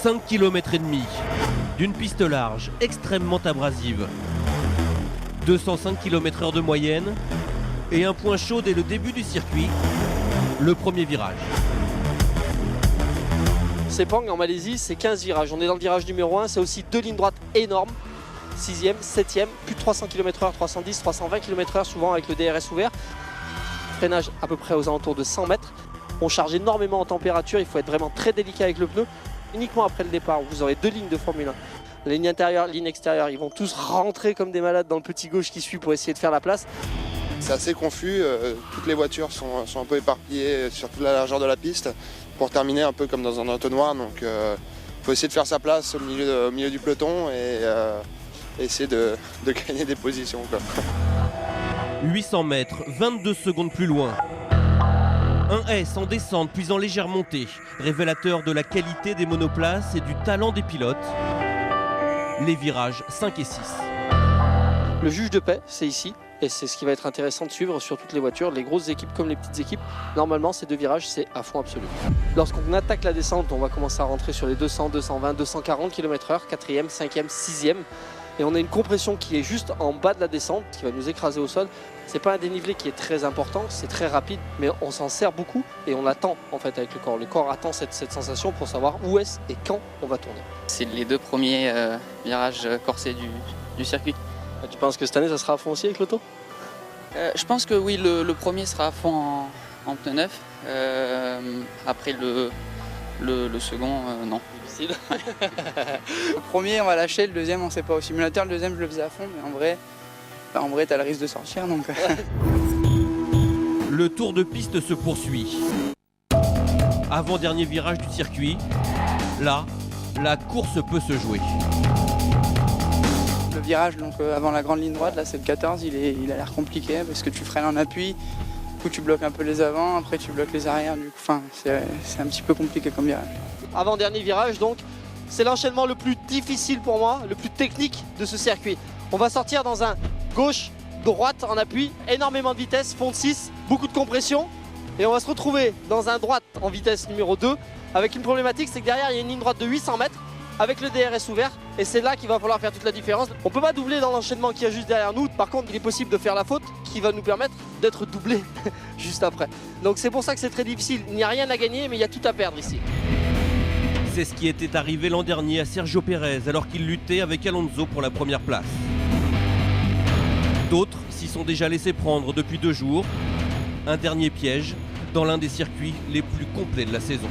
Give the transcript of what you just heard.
5 km et demi d'une piste large extrêmement abrasive. 205 km/h de moyenne et un point chaud dès le début du circuit, le premier virage. Sepang en Malaisie, c'est 15 virages. On est dans le virage numéro 1, c'est aussi 2 lignes droites énormes. 6e, 7e, plus de 300 km/h, 310, 320 km/h souvent avec le DRS ouvert. Freinage à peu près aux alentours de 100 mètres. On charge énormément en température, il faut être vraiment très délicat avec le pneu. Uniquement après le départ, vous aurez 2 lignes de Formule 1. La ligne intérieure, ligne extérieure, ils vont tous rentrer comme des malades dans le petit gauche qui suit pour essayer de faire la place. C'est assez confus, toutes les voitures sont un peu éparpillées sur toute la largeur de la piste pour terminer un peu comme dans un entonnoir. Donc il faut essayer de faire sa place au milieu du peloton et essayer de gagner des positions, quoi. 800 mètres, 22 secondes plus loin. Un S en descente puis en légère montée, révélateur de la qualité des monoplaces et du talent des pilotes. Les virages 5 et 6. Le juge de paix, c'est ici. Et c'est ce qui va être intéressant de suivre sur toutes les voitures, les grosses équipes comme les petites équipes. Normalement, ces 2 virages, c'est à fond absolu. Lorsqu'on attaque la descente, on va commencer à rentrer sur les 200, 220, 240 km/h, 4e, 5e, 6e. Et on a une compression qui est juste en bas de la descente, qui va nous écraser au sol. C'est pas un dénivelé qui est très important, c'est très rapide, mais on s'en sert beaucoup et on attend en fait avec le corps. Le corps attend cette sensation pour savoir où est-ce et quand on va tourner. C'est les 2 premiers virages corsés du circuit. Tu penses que cette année ça sera à fond aussi avec l'auto? Je pense que oui, le premier sera à fond en pneu neuf. Après le second, non. Difficile. Le premier on va lâcher, le deuxième on sait pas. Au simulateur le deuxième je le faisais à fond, mais en vrai t'as le risque de sortir donc. Le tour de piste se poursuit. Avant-dernier virage du circuit, là, la course peut se jouer. Le virage donc avant la grande ligne droite, là c'est le 14, il a l'air compliqué parce que tu freines en appui, du coup tu bloques un peu les avants, après tu bloques les arrières, du coup c'est un petit peu compliqué comme virage. Avant-dernier virage donc, c'est l'enchaînement le plus difficile pour moi, le plus technique de ce circuit. On va sortir dans un gauche-droite en appui, énormément de vitesse, fond de 6, beaucoup de compression. Et on va se retrouver dans un droite en vitesse numéro 2 avec une problématique, c'est que derrière il y a une ligne droite de 800 mètres avec le DRS ouvert et c'est là qu'il va falloir faire toute la différence. On ne peut pas doubler dans l'enchaînement qui est juste derrière nous, par contre il est possible de faire la faute qui va nous permettre d'être doublé juste après. Donc c'est pour ça que c'est très difficile, il n'y a rien à gagner mais il y a tout à perdre ici. C'est ce qui était arrivé l'an dernier à Sergio Pérez alors qu'il luttait avec Alonso pour la première place. D'autres s'y sont déjà laissés prendre depuis 2 jours. Un dernier piège dans l'un des circuits les plus complets de la saison.